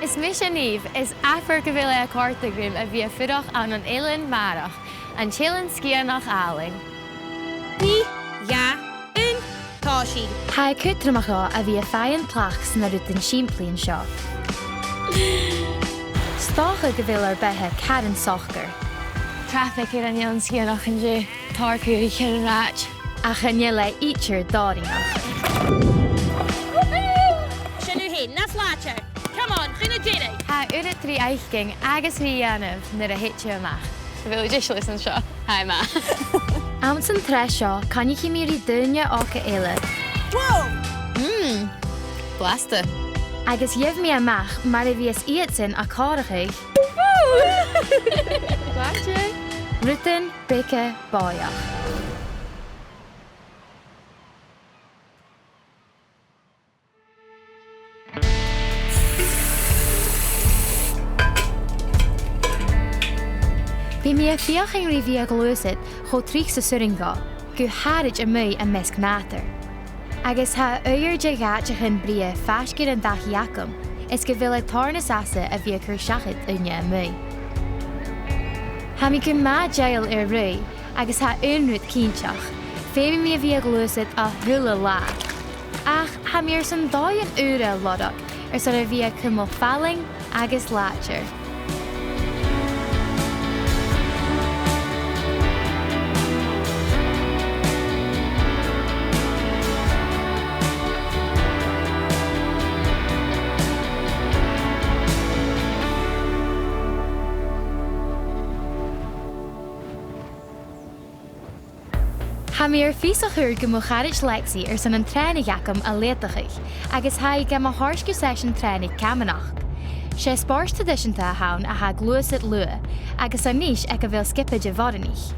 Is mis Niamh is afar go bhfuil a cártagrím a bhí fudach an Éileann Meòrachadh, an chéileann scianach Aling. Beaga táisí. Ha cudromach a bhí fhèin plachs na Rudan siimplíonn seo. Stácha go bhfuil ar bheithe cadan sochgar. Traffic ar an Éileann scianach an dé tarcúí Chuith-Raing. A channe le eacar dòighean. Sinú hé, na làidir. Come on, chuna déine. Ha uair trí aichging agus bhí Niamh nar a hitse amach. Bhfuil dislis an seo. Hi ma. Am san tre seo, can ich mírí duine ácha éile. Whoa! Blasta. Agus dhéobh mí amach mar a bhíos iad sin a cárachaigh. Blasta. Rudan, Beaga, Bòidheach. Bhí mí a fiochan rí bhí a Gluais cho tríoch sa suringa, go háid a mú a measc nátar. Agus ha uair de gáteachan bria feascir an dòigheacham, is go bhfuil tarnas asa a bhí a cùisean unne a mú. Ha mí go má deil ar ru, agus ha unrúd cínteach, féimi mí a bhí a Gluais a thula lá. Ach, ha mí ar san dóighean úra lorg, ar san a bhí a cumó fallainn agus làidir. Ha mí ar físa chuir go mo charid Lexi ar san an trénigheacham a léatachaich, agus ha go mo háirsce session trénig camanach. Sé spárs tradiisianta a hain a ha Gluais lua, agus a níos ag go bhfuil skipa de bhadaníich.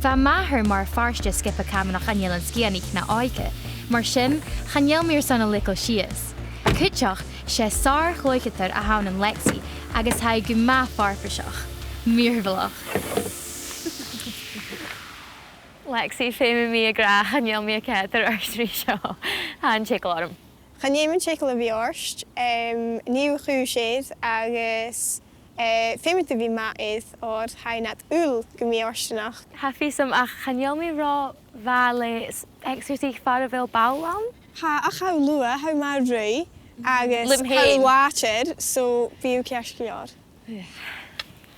Bha maithir mar farste skipa camanach an Éileann scianach na áiche, mar sin chanéal mír san a lico sias. Cúteach sé sár chluichetar a hain an Lexi, agus ha go má farpaiseach. Míorbhalach. Lexi féimi mí a gra chanéal mí a cetar ar trí seo. An teiclám. Chanéiminn teicil a bhí orst, níú chúiséad agus féimite bhí má is or hainat úl go mí orstanach. Ha físam ach chanéal mí rá bhile exercíigh far a bhfuil bálam? Ha ach ha lua, ha má rú agus Limhéin. ha láitir, so bíú ceasciar.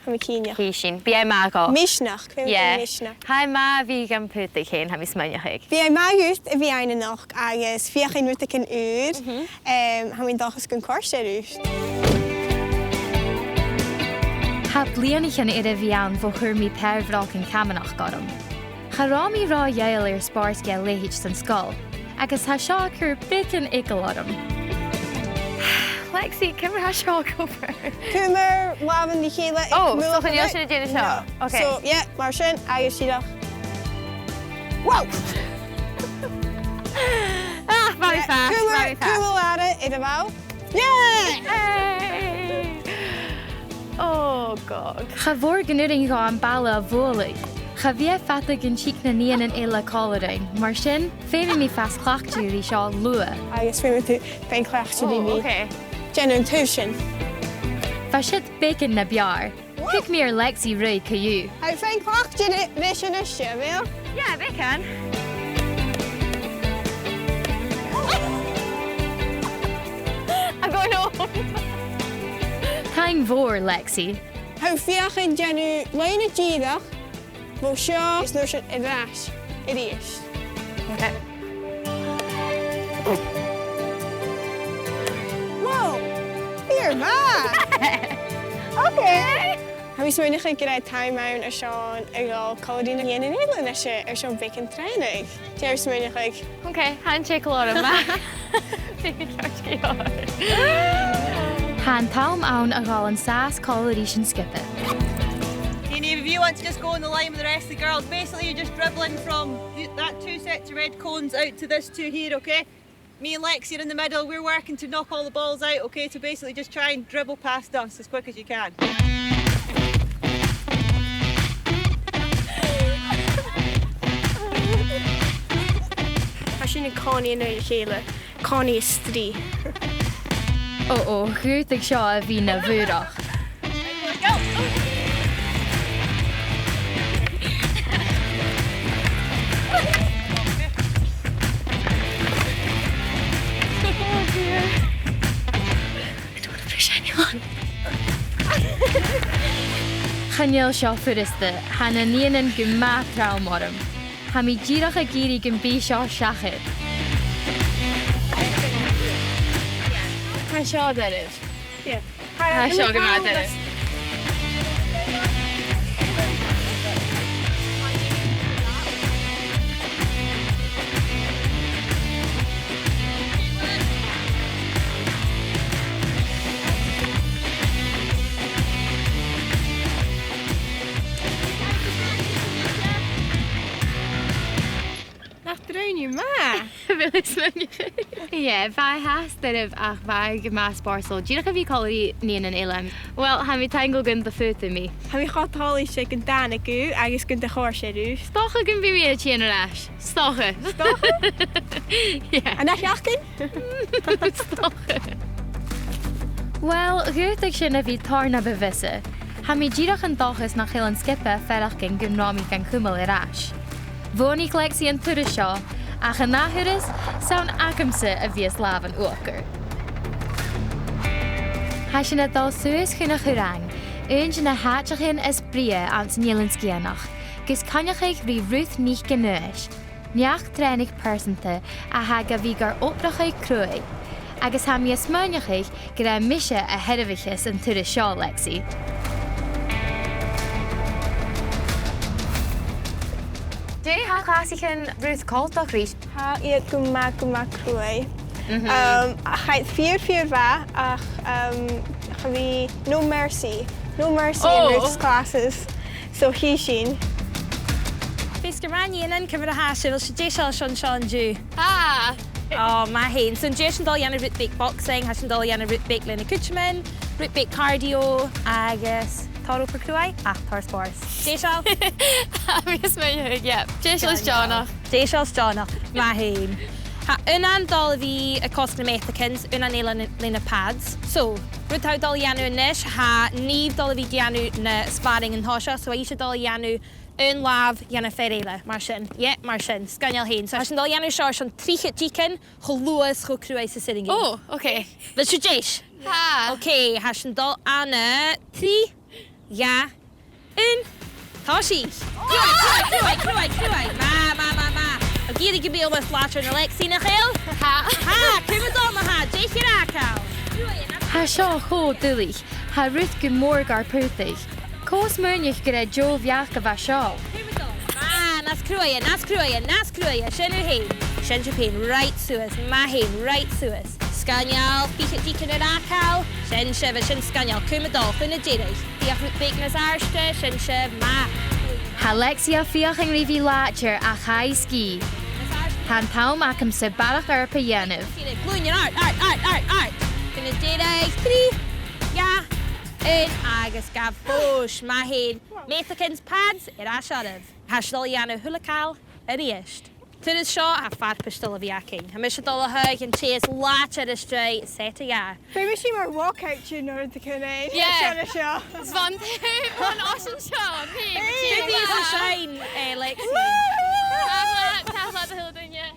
Ha mi cíine. Cíisean, bí má go. Misnach, féimite misnach. Ha má bhí gan putadh chéin ha mí smainnechaig. Bhí má gút a bhí ainanach agus fiochan ruta cin úr, ha mi dachas gon córsa rúst. Ha blianachan ar a bhíán bó chur mí peirhráil an camanach gom. Chará mí rá dhéil ar spáirt ge léhéid san scáil, agus ha seo chur bicin icaladam. Lexi, cymryd ha seo gobar. Cúmar, wafan di chéile. Oh, so fan jo sin déine seo. Okay. So, yeah, mar sin, agus sídach. Wow! Very fast, very fast. Cúmar ara, i da bhaw. Yeah! Hey! Oh, God. Cha bhór gnuring go an balla a bhólaigh. Cha bhí fata gan sic na níon an éile cálaring, mar sin féimi mí fast clachtúí seo lua. Agus féimi tú féin clachtú di mi. Okay. Gennym tuisean. Fa siad bacon na bear. Pick me ar Lexi rúid caú. Hau féin clachtú ris yn ysio, fel? Yeah, bacon. I'm going home. Taing mhór, Lexi. Hau fiach yn genw lein y gydach, fo sio is nŵr sy'n edrych, iris. Okay. Wow! You're back! Okay! Hau is mwynhau chi gyda'i time mewn y Sean y gael colodyn yn yn Eileann ysio y Sean bacon trenig. Ti ar smwynhau chi? Okay, handshake a lot of ma. Han talm awn a gáil an sás coloration skipper. If you want to just go on the line with the rest of the girls, basically you're just dribbling from that 2 sets of red cones out to this 2 here, okay? Me and Lexi are in the middle, we're working to knock all the balls out, okay? So basically just try and dribble past us as quick as you can. As sin Connie yn o'r chéile. Connie is 3. chuúirteach seo a bhí na bhúrach. Chaneal seo furista, hana níanaan go máthráil marm. Ha mí díreach a géirí go bí seo seachad. Tá seo deireadh. Tá seo go má deireadh. Yeah, bhai has deireadh ach bhai go más barsol. Díreach a bhí choirí níanaan ileim. Well, ha mí tango gun the futa mí. Ha mí chatálaí sé an dána acu agus gun de chóir sé dús. Stocha gun bhí mí a tíana leis. Stocha. A na seachcin? Stocha. Well, gúirteach sin a bhí tarna bevise. Ha mí díreach an dochas nach chill an skippe ferach gin gymnámi gan cúmal ar ais. Bhónig lexi an turas seo, ach an náhuras, sawn acamsa a bhíos láb an uair. Ha sin a dal suas chun a Quirang, sin na háteachin is bria ans nílan scianach, gus cannechaich rí ruith nich genuis. Neach trenig persanta a ha ga bhí gar oprachaich crúi, agus ha mi a smónechaich gur a mise a hervichas an turas seo lexi. Dé ha chlásichan ruth coltach rís? Ha iad go má crúi. A chaid fíor bha ach cha bhí no mercy in ruth's classes. So hí sin. Fis go raníanaan cymryd a hasir fel sy'n deisio Sean dŵ. Ah! Ma hyn. So'n deisio dol iawn root bake boxing, hasyn dol iawn root bake lyn y cùisean, root bake cardio, agus taro per clwai, tar spors. Deisio? Mias mae'n yep. Deisiol's Johnach. Deisiol's Johnach. Ma hyn. Ha unan dol fi y cosg na methacans, unan eilan lyn y pads. So, rwy'n taw dol iawn yn nish, ha nif dol fi dianw na sparring yn hosio, so a eisiau dol iawn yn laf iawn y ffereile, mar sin. Ie, mar sin, sganial hyn. So, hasyn dol iawn sio sy'n trichit dican, cho Gluais cho Gluais y syring. Oh, okay. Fel sy'n deish? Ha! Okay, hasyn dol anna, tri, ja, yn, toshi. Clywai. Ma. O gyd i gybi o beth later yn Alexi na chael? Ha! Cymryd o ma ha, deich i'r acael. Ha sio cho dylich, ha ruth gymorg ar pwrthig. Cos mynich gyda jo fiach gyda sio. Nas crwya, sy'n yw hyn. Sy'n yw hyn, right suas, ma hyn, right suas. Sganial, fichit dicyn yr acael. Sy'n sy'n sganial, cymryd o, chyn y dirig. Diach rwyd big nas arstre, sy'n ma. Ha Lexia fiach yn rifi làidir a chai ski. Han taum acam sy barach ar paianif. Glwyn yn art. Chyn y dirig, tri, ja, yn agus gaf bwys, ma hyn. Methacans pads, i'r asiarydd. Hasdol iawn o hwlacal, yr iest. Turas sio a farpaiseach fi acing. Ha mis dol o hyg yn ches làidir ystrai set a ia. Fe mis i mar walkout tune o'r dy cynnig. Yeah. Sio. Svan hwn os yn sio. Dwi is a shine, Lexi. Tafla dy hildyn, ie.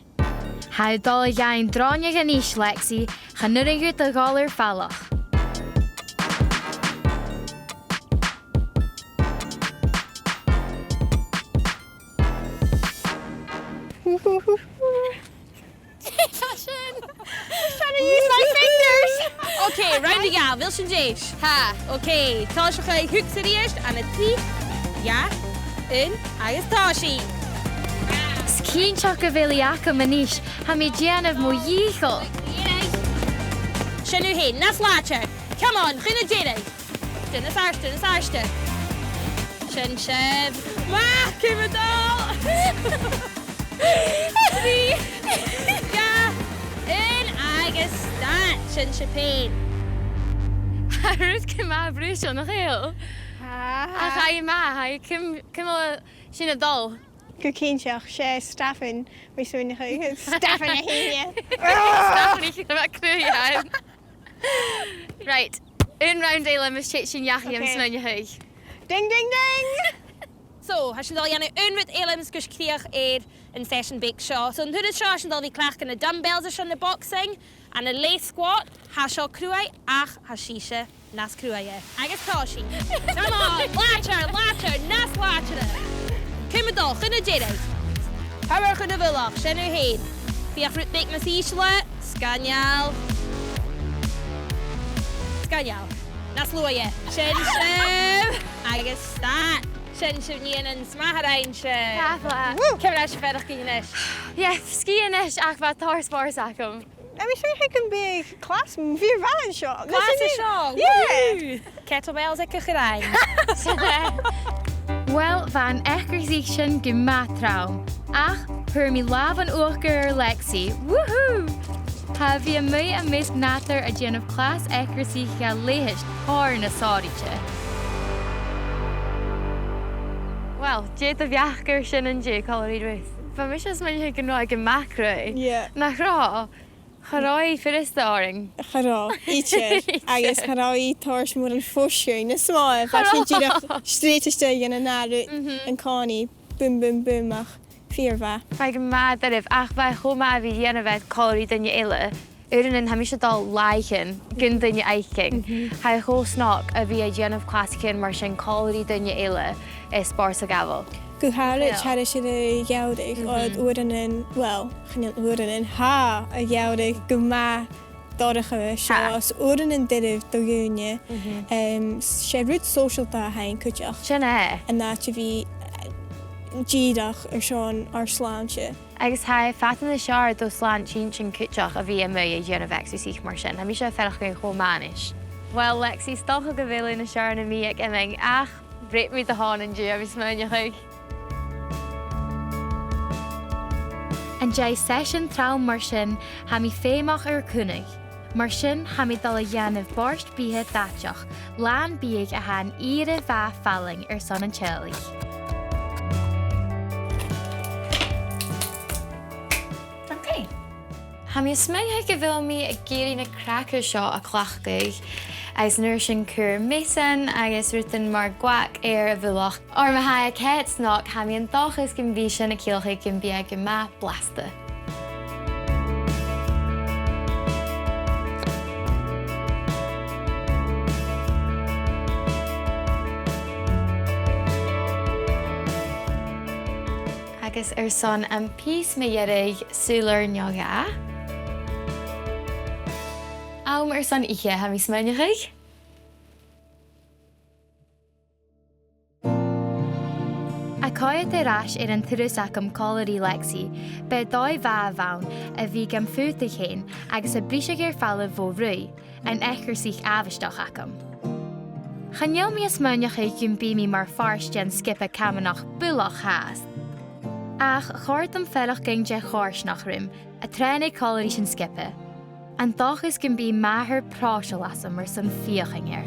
Ha dol iawn dronio gan is Lexi, chanur yn gwyd y golir falach. Fashion! I'm trying to use my fingers! Okay, round the gal, wil sy'n deish? Ha, okay, táis a hook sy'n eist, an y tri, ja, yn, agus táisi. Scín seo go bhfuil acam aníis, ha mi déanamh mo díchol. Sy'n yw hyn, nas làidir. Come on, chyn y dirig. Dynas arsta. Sy'n sef. Ma, cymryd o! Tri, ja, yn, agus stat, sy'n siapain. Ha rwyt cyma brwys o'n achil. A chai ma, cymol sy'n y dol. Go cínseach sé staffin, mi swy'n chi. Staffin a hynny. Staffan i chi'n crwy iawn. Right, un round éile mis sé sin jachi am smaine chuig. Ding, ding, ding! So, has sin dal dhéanú unrit élims gus críoch in session bake seo. So, an thuras seo sin dal bhí cleach na dumbbells a sin na boxing, and a lay squat, ha seo cruai ach ha síise nas cruaie. Agus tá sí. Come on, látar, nas látar. Cumadol, chuna déireid. Habar chuna bhulach, sinú héin. Fiach rút bake na síisle, scanneal. Scanneal. Nas luaie. Sin agus start. Sin níon an smatharain se. Cafla. Cymru eich fedach gynnys. Yes, skian is ach fa tar spars acum. I'm sure he can be class vir van shot. Class is seo. Yeah. Kettlebells at Chuith-Raing. Well, van eacarsaich sin go maithraum. Ach, pur mi lav an uair Lexi. Woohoo! Ha bhí mé a mis nátar a déanamh class eacarsaich a léhist thar na sáiríte. Well, dé a bheachgur sin an dé choirí ruith. Fa mis is man go ná go macra. Yeah. Nach rá, charáí firistáring. Chará, íte. Agus chará tors mór an fóisiir na smáil. Fa sin díach stréiteiste gan an náru an cáni. Bum, bum, bum ach fíorfa. Fa go mad aribh ach ba chomá a bhí dhéanamh choirí daine eile. Uran ha mi se dal laichen, gun daine aiking. Ha cho snach a bhí a déanamh clásicin mar sin choirí daine eile is spása gabhal. Go hále tare se a joudig oed oeranen, wel, geen oeranen, ha a joudig go ma dorige zoals oeranen dirif dòighean. Sé rút social da hain kutjach. Sin é. En na je vi dídach sean ar sláinte. Agus ha fatan na seár do slán sin cúteach a bhí mé a dhéanamh eacarsaich mar sin. Ha mi se ferach go chomáis. Well, Lexi, stocha go bhfuil na seár na mí ag iming ach, bréit mi de hán an dú a bhí smaine chuig. An dé session traum mar sin ha mi féimach ar cúnaigh. Mar sin ha mi dal a dhéanamh bort bhítha dáteach, lán bíag a han ire bha fallainn ar son an tealaigh. Okay. Ha mi smaithe go bhfuil mi a géirí na crackar seo a chlachgaigh, agus nuair sin cur mésan agus rutan mar gwac ar a bhulach. Or ma ha a cet snach ha mi an dochas gin bhí sin a cíolcha gin Beaga ma blasta. Agus ar son an pís me dheirigh súlar neoga. Am ar son ihe ha mi smaine chuig? A coiad arás ar an turas acum choirí Lexi, be dói bha bhain a bhí gan fuúta chéin agus a bríise ar falla bhó rui, an eacarsaich abhaisteach acum. Chaneal mi a smaine chuig gyn bí mi mar fars gen skip a camanach bulach háas. Ach, chóirt am fellach gyn de chóirs nach rim, a trenig choirí sin skippe. An dochas gyn bí maithir práise lasam mar san fiaching ar.